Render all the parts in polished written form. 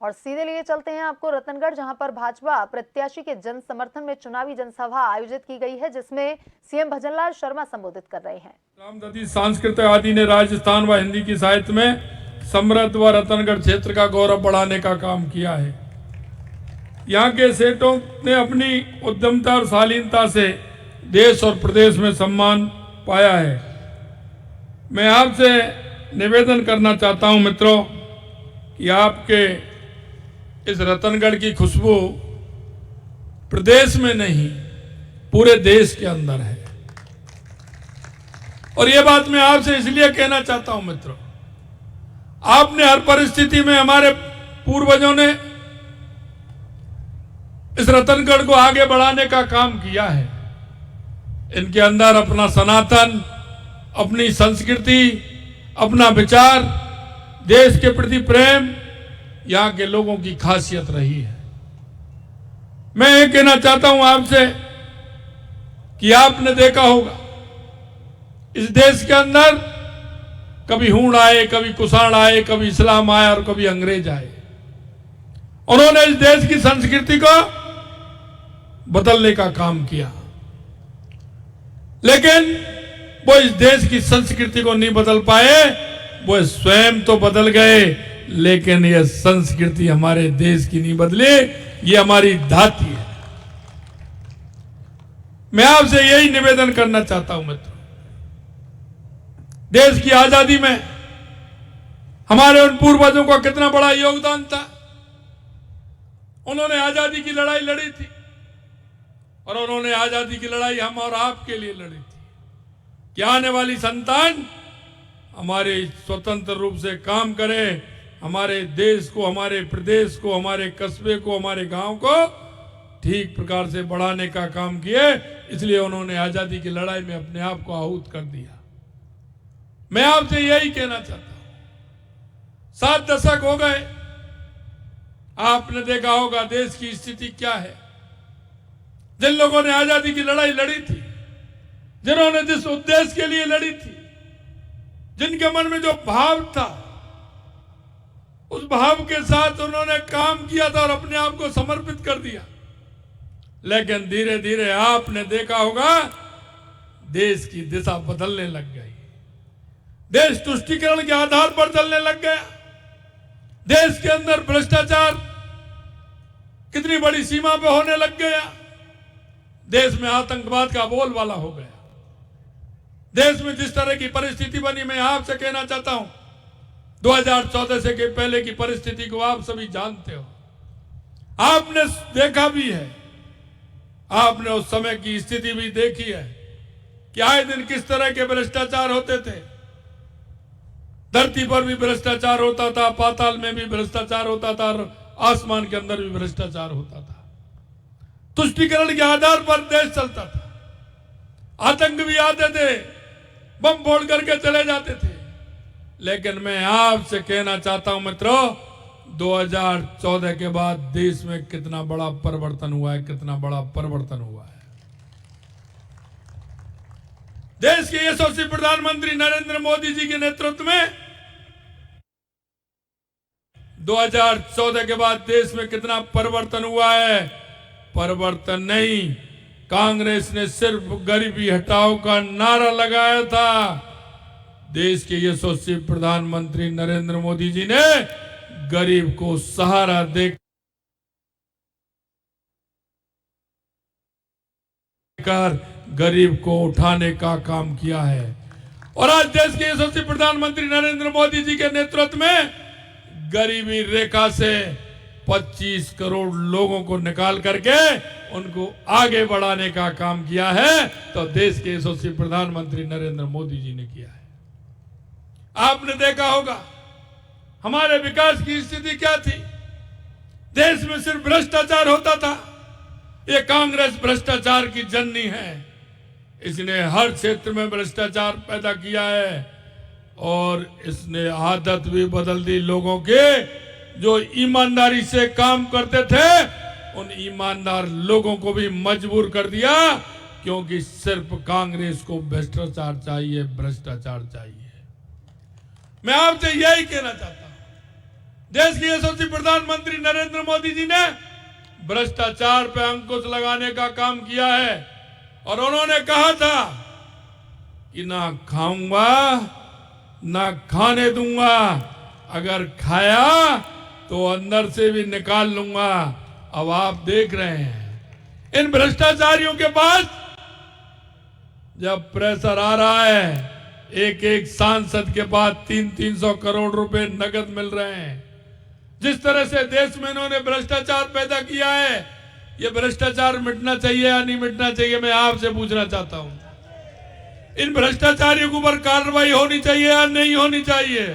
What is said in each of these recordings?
और सीधे लिए चलते हैं आपको रतनगढ़, जहां पर भाजपा प्रत्याशी के जन समर्थन में चुनावी जनसभा आयोजित की गई है, जिसमें सीएम भजनलाल शर्मा संबोधित कर रहे हैं। रामदती सांस्कृतिक आदि ने राजस्थान व हिंदी की साहित्य में समृद्ध व रतनगढ़ क्षेत्र का गौरव बढ़ाने का काम किया है। यहाँ के सेठों ने अपनी उद्यमता और शालीनता से देश और प्रदेश में सम्मान पाया है। मैं आपसे निवेदन करना चाहता हूं मित्रों कि आपके इस रतनगढ़ की खुशबू प्रदेश में नहीं पूरे देश के अंदर है। और यह बात मैं आपसे इसलिए कहना चाहता हूं मित्रों, आपने हर परिस्थिति में, हमारे पूर्वजों ने इस रतनगढ़ को आगे बढ़ाने का काम किया है। इनके अंदर अपना सनातन, अपनी संस्कृति, अपना विचार, देश के प्रति प्रेम यहां के लोगों की खासियत रही है। मैं ये कहना चाहता हूं आपसे कि आपने देखा होगा इस देश के अंदर कभी हूण आए, कभी कुषाण आए, कभी इस्लाम आया और कभी अंग्रेज आए। उन्होंने इस देश की संस्कृति को बदलने का काम किया, लेकिन वो इस देश की संस्कृति को नहीं बदल पाए। वो स्वयं तो बदल गए, लेकिन यह संस्कृति हमारे देश की नहीं बदली। ये हमारी धाती है। मैं आपसे यही निवेदन करना चाहता हूं मित्रों, देश की आजादी में हमारे उन पूर्वजों का कितना बड़ा योगदान था। उन्होंने आजादी की लड़ाई लड़ी थी और उन्होंने आजादी की लड़ाई हम और आपके लिए लड़ी थी कि आने वाली संतान हमारे स्वतंत्र रूप से काम करे, हमारे देश को, हमारे प्रदेश को, हमारे कस्बे को, हमारे गांव को ठीक प्रकार से बढ़ाने का काम किए। इसलिए उन्होंने आजादी की लड़ाई में अपने आप को आहूत कर दिया। मैं आपसे यही कहना चाहता हूं, 7 दशक हो गए, आपने देखा होगा देश की स्थिति क्या है। जिन लोगों ने आजादी की लड़ाई लड़ी थी, जिन्होंने जिस उद्देश्य के लिए लड़ी थी, जिनके मन में जो भाव था, उस भाव के साथ उन्होंने काम किया था और अपने आप को समर्पित कर दिया। लेकिन धीरे धीरे आपने देखा होगा देश की दिशा बदलने लग गई। देश तुष्टीकरण के आधार पर चलने लग गया। देश के अंदर भ्रष्टाचार कितनी बड़ी सीमा पे होने लग गया। देश में आतंकवाद का बोलबाला हो गया। देश में जिस तरह की परिस्थिति बनी, मैं आपसे कहना चाहता हूं 2014 से के पहले की परिस्थिति को आप सभी जानते हो। आपने देखा भी है, आपने उस समय की स्थिति भी देखी है कि आए दिन किस तरह के भ्रष्टाचार होते थे। धरती पर भी भ्रष्टाचार होता था, पाताल में भी भ्रष्टाचार होता था और आसमान के अंदर भी भ्रष्टाचार होता था। तुष्टीकरण के आधार पर देश चलता था। आतंक भी आते थे, बम फोड़ करके चले जाते थे। लेकिन मैं आपसे कहना चाहता हूं मित्रों, 2014 के बाद देश में कितना बड़ा परिवर्तन हुआ है, कितना बड़ा परिवर्तन हुआ है। देश के यशस्वी प्रधानमंत्री नरेंद्र मोदी जी के नेतृत्व में 2014 के बाद देश में कितना परिवर्तन हुआ है। परिवर्तन नहीं, कांग्रेस ने सिर्फ गरीबी हटाओ का नारा लगाया था। देश के यशस्वी प्रधानमंत्री नरेंद्र मोदी जी ने गरीब को सहारा देकर गरीब को उठाने का काम किया है। और आज देश के यशस्वी प्रधानमंत्री नरेंद्र मोदी जी के नेतृत्व में गरीबी रेखा से 25 करोड़ लोगों को निकाल करके उनको आगे बढ़ाने का काम किया है। तो देश के यशस्वी प्रधानमंत्री नरेंद्र मोदी जी ने किया है। आपने देखा होगा हमारे विकास की स्थिति क्या थी। देश में सिर्फ भ्रष्टाचार होता था। ये कांग्रेस भ्रष्टाचार की जननी है। इसने हर क्षेत्र में भ्रष्टाचार पैदा किया है और इसने आदत भी बदल दी लोगों के। जो ईमानदारी से काम करते थे, उन ईमानदार लोगों को भी मजबूर कर दिया, क्योंकि सिर्फ कांग्रेस को भ्रष्टाचार चाहिए, भ्रष्टाचार चाहिए। मैं आपसे यही कहना चाहता हूं, देश के यशस्वी प्रधानमंत्री नरेंद्र मोदी जी ने भ्रष्टाचार पे अंकुश लगाने का काम किया है और उन्होंने कहा था कि ना खाऊंगा ना खाने दूंगा, अगर खाया तो अंदर से भी निकाल लूंगा। अब आप देख रहे हैं इन भ्रष्टाचारियों के पास जब प्रेशर आ रहा है, एक एक सांसद के पास 300-300 करोड़ रुपए नगद मिल रहे हैं। जिस तरह से देश में इन्होंने भ्रष्टाचार पैदा किया है, ये भ्रष्टाचार मिटना चाहिए या नहीं मिटना चाहिए, मैं आपसे पूछना चाहता हूं। इन भ्रष्टाचारियों के ऊपर कार्रवाई होनी चाहिए या नहीं होनी चाहिए?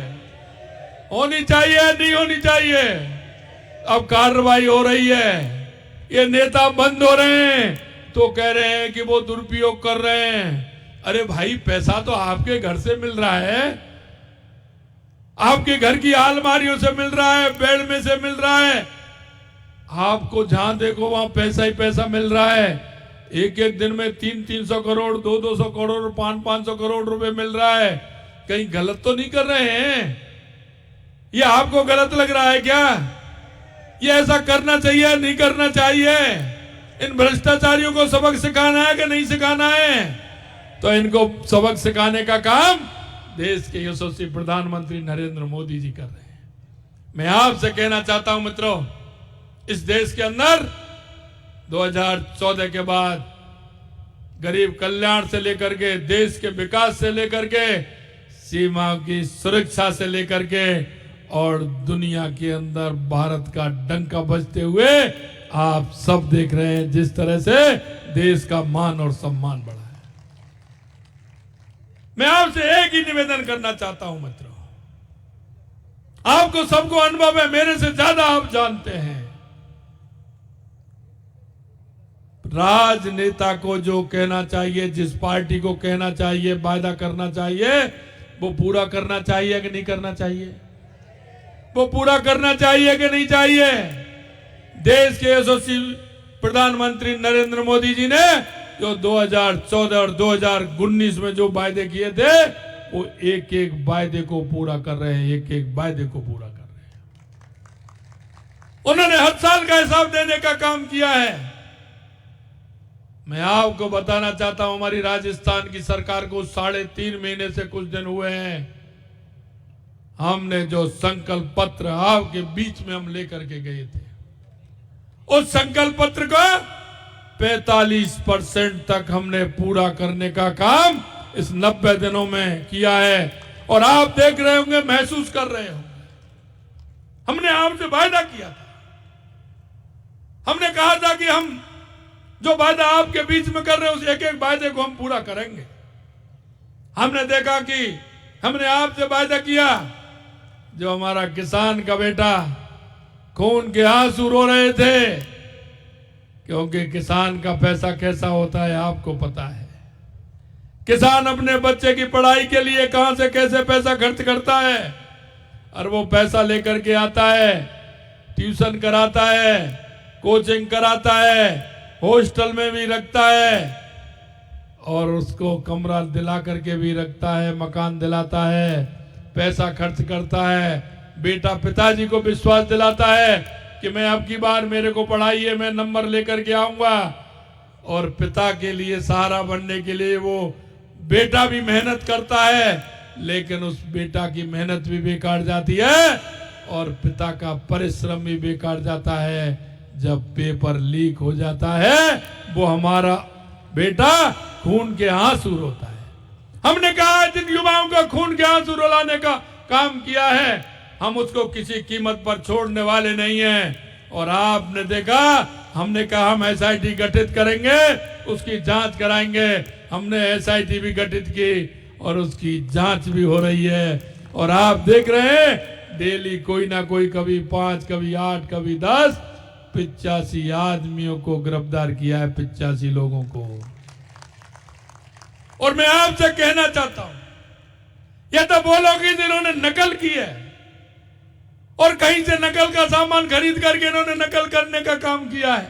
होनी चाहिए या नहीं होनी चाहिए? अब कार्रवाई हो रही है। ये नेता बंद हो रहे हैं तो कह रहे हैं कि वो दुरुपयोग कर रहे हैं। अरे भाई, पैसा तो आपके घर से मिल रहा है, आपके घर की अलमारियों से मिल रहा है, बेड में से मिल रहा है। आपको जहां देखो वहां पैसा ही पैसा मिल रहा है। एक एक दिन में 300-300 करोड़, 200-200 करोड़, 500-500 करोड़ रुपए मिल रहा है। कहीं गलत तो नहीं कर रहे हैं? ये आपको गलत लग रहा है क्या? ये ऐसा करना चाहिए नहीं करना चाहिए? इन भ्रष्टाचारियों को सबक सिखाना है कि नहीं सिखाना है? तो इनको सबक सिखाने का काम देश के यशस्वी प्रधानमंत्री नरेंद्र मोदी जी कर रहे हैं। मैं आपसे कहना चाहता हूं मित्रों, इस देश के अंदर 2014 के बाद गरीब कल्याण से लेकर के, देश के विकास से लेकर के, सीमा की सुरक्षा से लेकर के और दुनिया के अंदर भारत का डंका बजते हुए आप सब देख रहे हैं जिस तरह से देश का मान और सम्मान बढ़ा है। मैं आपसे एक ही निवेदन करना चाहता हूं मित्रों, आपको सबको अनुभव है, मेरे से ज्यादा आप जानते हैं। राजनेता को जो कहना चाहिए, जिस पार्टी को कहना चाहिए, वायदा करना चाहिए, वो पूरा करना चाहिए कि नहीं करना चाहिए? वो पूरा करना चाहिए कि नहीं चाहिए? देश के यशस्वी प्रधानमंत्री नरेंद्र मोदी जी ने जो 2014 और 2019 में जो वायदे किए थे, वो एक एक वायदे को पूरा कर रहे हैं, एक एक वायदे को पूरा कर रहे हैं। उन्होंने हर साल का हिसाब देने का काम किया है। मैं आपको बताना चाहता हूं, हमारी राजस्थान की सरकार को 3.5 महीने से कुछ दिन हुए हैं, हमने जो संकल्प पत्र आपके बीच में हम लेकर के गए थे, उस संकल्प पत्र को 45% तक हमने पूरा करने का काम इस 90 दिनों में किया है। और आप देख रहे होंगे, महसूस कर रहे होंगे, हमने आपसे वायदा किया था, हमने कहा था कि हम जो वायदा आपके बीच में कर रहे हैं उस एक एक वायदे को हम पूरा करेंगे। हमने देखा कि हमने आपसे वायदा किया, जो हमारा किसान का बेटा खून के आंसू रो रहे थे, क्योंकि किसान का पैसा कैसा होता है आपको पता है। किसान अपने बच्चे की पढ़ाई के लिए कहां से कैसे पैसा खर्च करता है, और वो पैसा लेकर के आता है, ट्यूशन कराता है, कोचिंग कराता है, हॉस्टल में भी रखता है, और उसको कमरा दिला करके भी रखता है, मकान दिलाता है, पैसा खर्च करता है। बेटा पिताजी को विश्वास दिलाता है कि मैं अब की बार मेरे को पढ़ाइए, मैं नंबर लेकर के आऊंगा। और पिता के लिए सहारा बनने के लिए वो बेटा भी मेहनत करता है, लेकिन उस बेटा की मेहनत भी बेकार जाती है और पिता का परिश्रम भी बेकार जाता है। जब पेपर लीक हो जाता है, वो हमारा बेटा खून के आंसू रोता है। हमने कहा जिन युवाओं का खून के आंसू रुलाने का काम किया है, हम उसको किसी कीमत पर छोड़ने वाले नहीं हैं। और आपने देखा, हमने कहा हम SIT गठित करेंगे, उसकी जांच कराएंगे। हमने SIT भी गठित की और उसकी जांच भी हो रही है। और आप देख रहे हैं डेली कोई ना कोई, कभी 5, कभी 8, कभी 10, 85 आदमियों को गिरफ्तार किया है, 85 लोगों को। और मैं आपसे कहना चाहता हूं, यह तो वो लोग हैं जिन्होंने नकल की है और कहीं से नकल का सामान खरीद करके इन्होंने नकल करने का काम किया है।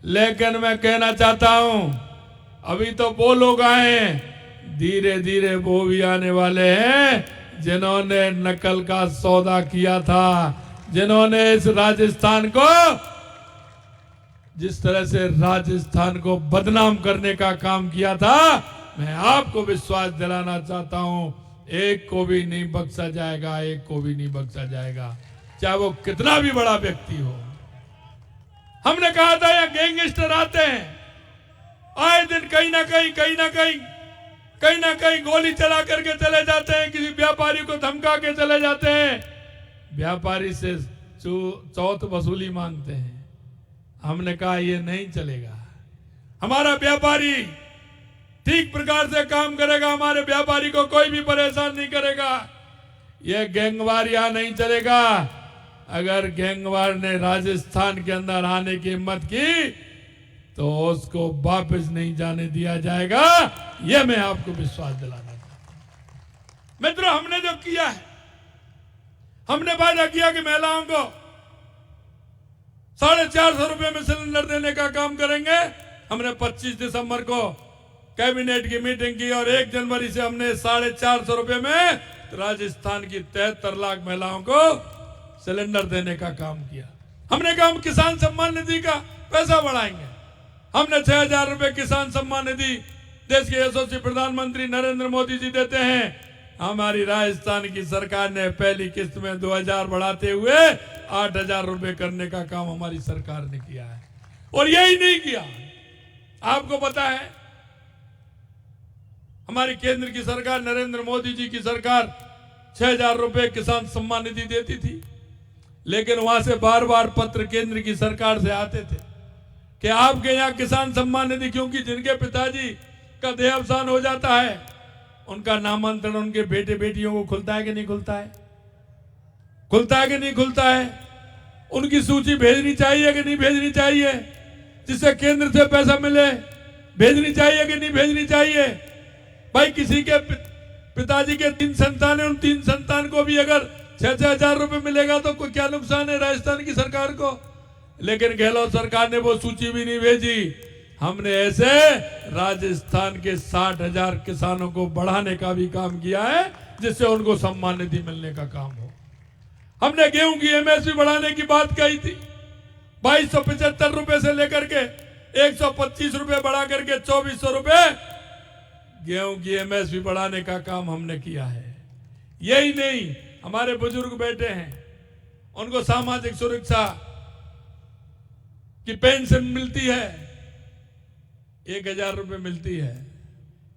लेकिन मैं कहना चाहता हूं, अभी तो वो लोग आए, धीरे धीरे वो भी आने वाले हैं जिन्होंने नकल का सौदा किया था। जिन्होंने इस राजस्थान को, जिस तरह से राजस्थान को बदनाम करने का काम किया था, मैं आपको विश्वास दिलाना चाहता हूं, एक को भी नहीं बख्शा जाएगा, एक को भी नहीं बख्शा जाएगा, चाहे वो कितना भी बड़ा व्यक्ति हो। हमने कहा था यहाँ गैंगस्टर आते हैं, आए दिन कहीं ना कहीं गोली चला करके चले जाते हैं, किसी व्यापारी को धमका के चले जाते हैं, व्यापारी से चौथ वसूली मांगते हैं। हमने कहा ये नहीं चलेगा, हमारा व्यापारी ठीक प्रकार से काम करेगा, हमारे व्यापारी को कोई भी परेशान नहीं करेगा, यह गैंगवार यहां नहीं चलेगा। अगर गैंगवार ने राजस्थान के अंदर आने की हिम्मत की तो उसको वापस नहीं जाने दिया जाएगा, यह मैं आपको विश्वास दिलाना चाहता हूं। मित्रों, हमने जो किया है, हमने वादा किया कि महिलाओं को 450 रुपए में सिलेंडर देने का काम करेंगे। हमने 25 दिसंबर को कैबिनेट की मीटिंग की और 1 जनवरी से हमने 450 रुपए में राजस्थान की 73 लाख महिलाओं को सिलेंडर देने का काम किया। हमने कहा हम किसान सम्मान निधि का पैसा बढ़ाएंगे। हमने 6000 रुपए किसान सम्मान निधि देश के यशस्वी प्रधानमंत्री नरेंद्र मोदी जी देते हैं। हमारी राजस्थान की सरकार ने पहली किस्त में 2000 बढ़ाते हुए 8000 रुपए करने का काम हमारी सरकार ने किया है। और यही नहीं किया, आपको पता है हमारी केंद्र की सरकार, नरेंद्र मोदी जी की सरकार 6000 रुपए किसान सम्मान निधि देती थी, लेकिन वहां से बार बार पत्र केंद्र की सरकार से आते थे कि आपके यहाँ किसान सम्मान निधि, क्योंकि जिनके पिताजी का देहावसान हो जाता है उनका नामांतरण उनके बेटे बेटियों को खुलता है कि नहीं खुलता है, खुलता है कि नहीं खुलता है, उनकी सूची भेजनी चाहिए कि नहीं भेजनी चाहिए, जिससे केंद्र से पैसा मिले, भेजनी चाहिए कि नहीं भेजनी चाहिए। भाई किसी के पिताजी के 3 संतान है, उन 3 संतान को भी अगर 6-6 हजार रुपए मिलेगा तो कोई क्या नुकसान है राजस्थान की सरकार को। लेकिन गहलोत सरकार ने वो सूची भी नहीं भेजी। हमने ऐसे राजस्थान के 60,000 किसानों को बढ़ाने का भी काम किया है, जिससे उनको सम्मान निधि मिलने का काम हो। हमने गेहूं की एमएसपी बढ़ाने की बात कही थी, 2275 रुपए से लेकर के 125 रुपए बढ़ा करके 2400 रुपए गेहूं की एमएसपी बढ़ाने का काम हमने किया है। यही नहीं, हमारे बुजुर्ग बैठे हैं, उनको सामाजिक सुरक्षा की पेंशन मिलती है, 1000 रुपए मिलती है,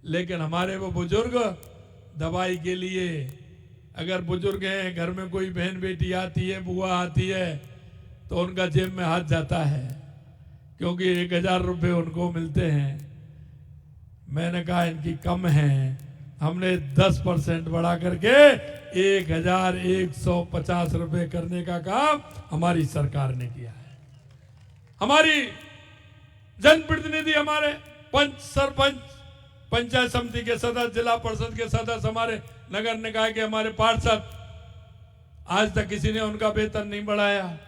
लेकिन हमारे वो बुजुर्ग दवाई के लिए, अगर बुजुर्ग हैं, घर में कोई बहन बेटी आती है, बुआ आती है, तो उनका जेब में हाथ जाता है, क्योंकि 1000 रुपए उनको मिलते हैं। मैंने कहा इनकी कम है, हमने 10% बढ़ा करके 1150 रुपए करने का काम हमारी सरकार ने किया है। हमारी जनप्रतिनिधि, हमारे पंच, सरपंच, पंचायत समिति के सदस्य, जिला परिषद के सदस्य, हमारे नगर निकाय के हमारे पार्षद, आज तक किसी ने उनका वेतन नहीं बढ़ाया।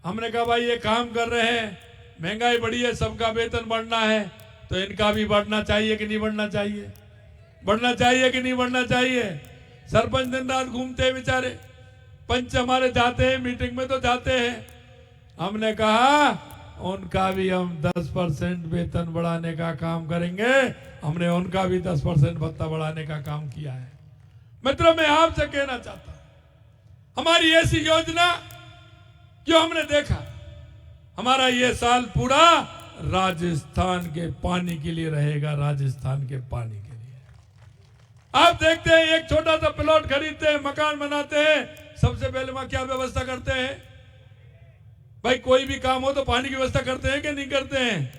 हमने कहा भाई ये काम कर रहे हैं, महंगाई बढ़ी है, सबका वेतन बढ़ना है, तो इनका भी बढ़ना चाहिए कि नहीं बढ़ना चाहिए, बढ़ना चाहिए कि नहीं बढ़ना चाहिए। सरपंच दिन रात घूमते हैं बेचारे, पंच हमारे जाते हैं मीटिंग में तो जाते हैं। हमने कहा उनका भी हम 10% वेतन बढ़ाने का काम करेंगे। हमने उनका भी 10% भत्ता बढ़ाने का काम किया है। मित्रों, मैं आपसे कहना चाहता हूं, हमारी ऐसी योजना जो हमने देखा, हमारा ये साल पूरा राजस्थान के पानी के लिए रहेगा, राजस्थान के पानी के लिए। आप देखते हैं एक छोटा सा प्लॉट खरीदते हैं, मकान बनाते हैं, सबसे पहले वहां क्या व्यवस्था करते हैं भाई? कोई भी काम हो तो पानी की व्यवस्था करते हैं कि नहीं करते हैं?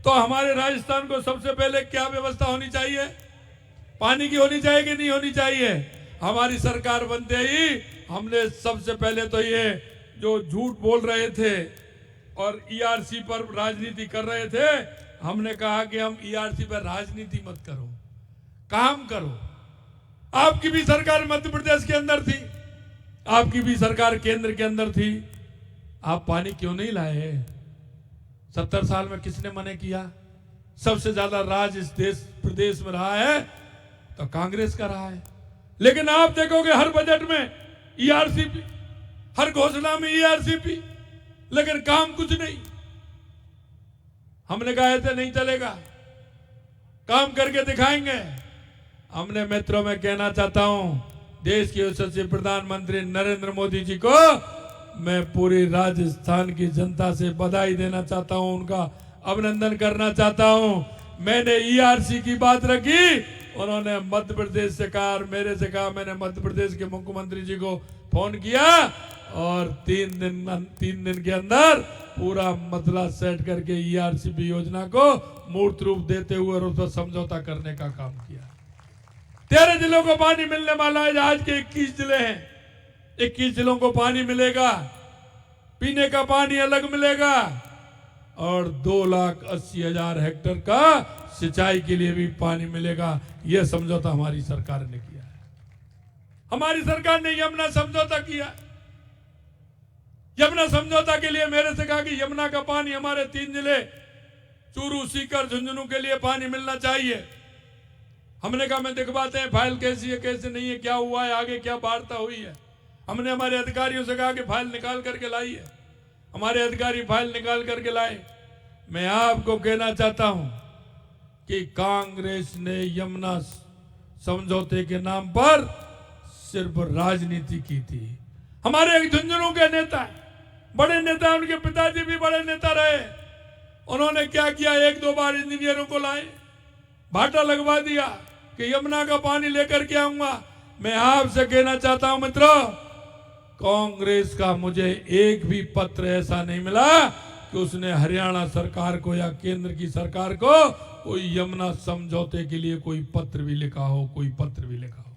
तो हमारे राजस्थान को सबसे पहले क्या व्यवस्था होनी चाहिए? पानी की होनी चाहिए कि नहीं होनी चाहिए? हमारी सरकार बनते ही हमने सबसे पहले तो ये जो झूठ बोल रहे थे और ईआरसी पर राजनीति कर रहे थे, हमने कहा कि हम ईआरसी पर राजनीति मत करो, काम करो। आपकी भी सरकार मध्य प्रदेश के अंदर थी, आपकी भी सरकार केंद्र के अंदर थी, आप पानी क्यों नहीं लाए? 70 साल में किसने मना किया? सबसे ज्यादा राज इस देश प्रदेश में रहा है तो कांग्रेस का रहा है। लेकिन आप देखोगे हर बजट में ईआरसी हर घोषणा में ईआरसीपी, लेकिन काम कुछ नहीं। हमने कहा ऐसे नहीं चलेगा, काम करके दिखाएंगे। हमने मित्रों में कहना चाहता हूं, देश के यशस्वी प्रधानमंत्री नरेंद्र मोदी जी को मैं पूरी राजस्थान की जनता से बधाई देना चाहता हूं, उनका अभिनंदन करना चाहता हूं। मैंने ईआरसी की बात रखी, उन्होंने मध्य प्रदेश से कहा और मेरे से कहा। मैंने मध्य प्रदेश के मुख्यमंत्री जी को फोन किया और 3 दिन के अंदर पूरा मसला सेट करके ईआरसीपी योजना को मूर्त रूप देते हुए और उस पर समझौता करने का काम किया। 13 जिलों को पानी मिलने वाला है। आज के 21 जिले हैं, 21 जिलों को पानी मिलेगा, पीने का पानी अलग मिलेगा और 2,80,000 हेक्टेयर का सिंचाई के लिए भी पानी मिलेगा। यह समझौता हमारी सरकार ने किया है। हमारी सरकार ने यमुना समझौता किया। यमुना समझौता के लिए मेरे से कहा कि यमुना का पानी हमारे 3 जिले चूरू, सीकर, झुंझुनू के लिए पानी मिलना चाहिए। हमने कहा मैं दिखवाते हैं फाइल कैसी है कैसे नहीं है, क्या हुआ है, आगे क्या वार्ता हुई है। हमने हमारे अधिकारियों से कहा कि फाइल निकाल करके लाइए। हमारे अधिकारी फाइल निकाल करके लाए। मैं आपको कहना चाहता हूं कि कांग्रेस ने यमुना समझौते के नाम पर सिर्फ राजनीति की थी। हमारे एक झुंझुनू के नेता, बड़े नेता, उनके पिताजी भी बड़े नेता रहे, उन्होंने क्या किया, 1-2 बार इंजीनियरों को लाए, भाटा लगवा दिया कि यमुना का पानी लेकर के आऊंगा। मैं आपसे कहना चाहता हूं मित्रों, कांग्रेस का मुझे एक भी पत्र ऐसा नहीं मिला कि उसने हरियाणा सरकार को या केंद्र की सरकार को कोई यमुना समझौते के लिए कोई पत्र भी लिखा हो, कोई पत्र भी लिखा हो।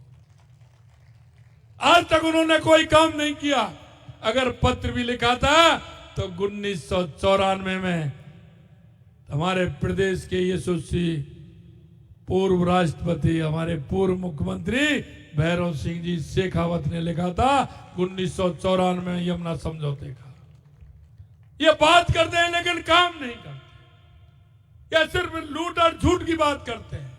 आज तक उन्होंने कोई काम नहीं किया। अगर पत्र भी लिखा था तो 1994 में हमारे प्रदेश के यशस्वी पूर्व राष्ट्रपति, हमारे पूर्व मुख्यमंत्री भैरव सिंह जी शेखावत ने लिखा था 1994 में यमुना समझौते का। ये बात करते हैं लेकिन काम नहीं करते, या सिर्फ लूट और झूठ की बात करते हैं,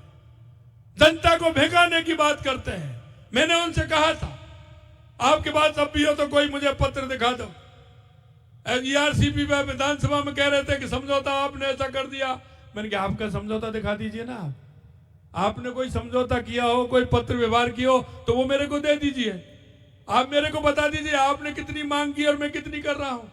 जनता को भगाने की बात करते हैं। मैंने उनसे कहा था आपके पास अब भी हो तो कोई मुझे पत्र दिखा दो। ईआरसीपी में विधानसभा में कह रहे थे कि समझौता आपने ऐसा कर दिया। मैंने कहा आपका समझौता दिखा दीजिए ना, आपने कोई समझौता किया हो, कोई पत्र व्यवहार किया हो तो वो मेरे को दे दीजिए। आप मेरे को बता दीजिए आपने कितनी मांग की और मैं कितनी कर रहा हूं।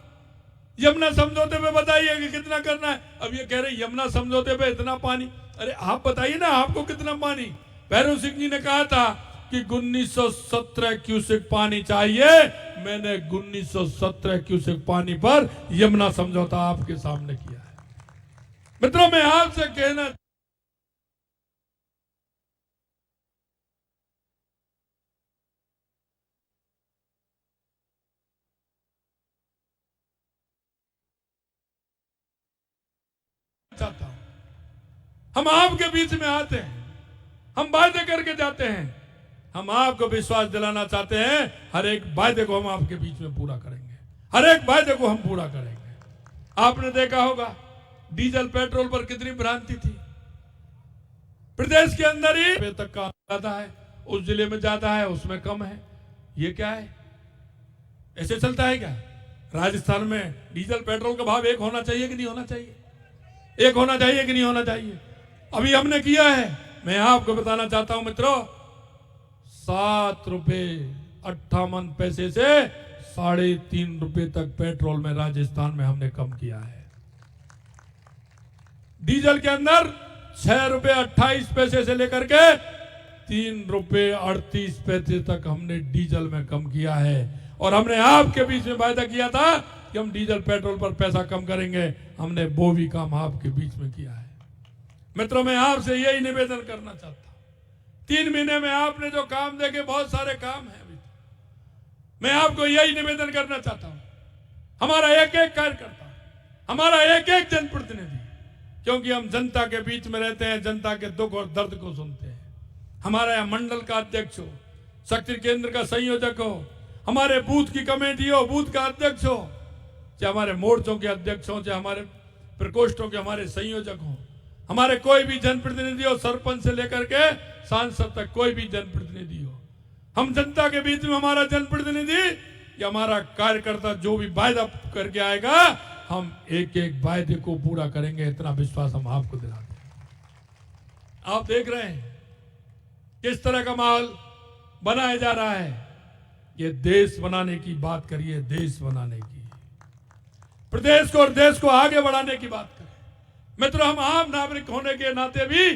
यमुना समझौते पे बताइए कि कितना करना है। अब ये कह रहे यमुना समझौते पे इतना पानी, अरे आप बताइए ना आपको कितना पानी। भैरव सिंह जी ने कहा था कि 1917 क्यूसेक पानी चाहिए। मैंने 1917 क्यूसेक पानी पर यमुना समझौता आपके सामने किया है। मित्रों मैं आपसे कहना चाहता हूं, हम आपके बीच में आते हैं, हम वायदे करके जाते हैं, हम आपको विश्वास दिलाना चाहते हैं हर एक वायदे को हम आपके बीच में पूरा करेंगे, हर एक वायदे को हम पूरा करेंगे। आपने देखा होगा डीजल पेट्रोल पर कितनी भ्रांति थी। प्रदेश के अंदर ही तक का ज्यादा है, उस जिले में ज्यादा है, उसमें कम है। ये क्या है, ऐसे चलता है क्या? राजस्थान में डीजल पेट्रोल का भाव एक होना चाहिए कि नहीं होना चाहिए? एक होना चाहिए कि नहीं होना चाहिए? अभी हमने किया है। मैं आपको बताना चाहता हूं मित्रों, 7 रुपए 58 पैसे से 3.5 रुपए तक पेट्रोल में राजस्थान में हमने कम किया है। डीजल के अंदर 6 रुपए 28 पैसे से लेकर के 3 रुपए 38 पैसे तक हमने डीजल में कम किया है। और हमने आपके बीच में वायदा किया था कि हम डीजल पेट्रोल पर पैसा कम करेंगे। हमने वो भी काम आपके बीच में किया है। मित्रों मैं आपसे यही निवेदन करना चाहता हूं, 3 महीने में आपने जो काम देखे, बहुत सारे काम हैं अभी। मैं आपको यही निवेदन करना चाहता हूं, हमारा एक एक कार्यकर्ता, हमारा एक एक जनप्रतिनिधि, क्योंकि हम जनता के बीच में रहते हैं, जनता के दुख और दर्द को सुनते हैं। हमारा यहाँ मंडल का अध्यक्ष हो, शक्ति केंद्र का संयोजक हो, हमारे बूथ की कमेटी हो, बूथ का अध्यक्ष हो, चाहे हमारे मोर्चों के अध्यक्ष हो, चाहे हमारे प्रकोष्ठों के हमारे संयोजक हो, हमारे कोई भी जनप्रतिनिधि हो, सरपंच से लेकर के सांसद तक कोई भी जनप्रतिनिधि हो, हम जनता के बीच में हमारा जनप्रतिनिधि कि हमारा कार्यकर्ता जो भी वायदा करके आएगा हम एक एक वायदे को पूरा करेंगे, इतना विश्वास हम आपको दिलाते हैं। आप देख रहे हैं किस तरह का माहौल बनाया जा रहा है। ये देश बनाने की बात करिए, देश बनाने की, प्रदेश को और देश को आगे बढ़ाने की बात करें। मित्रों, हम आम नागरिक होने के नाते भी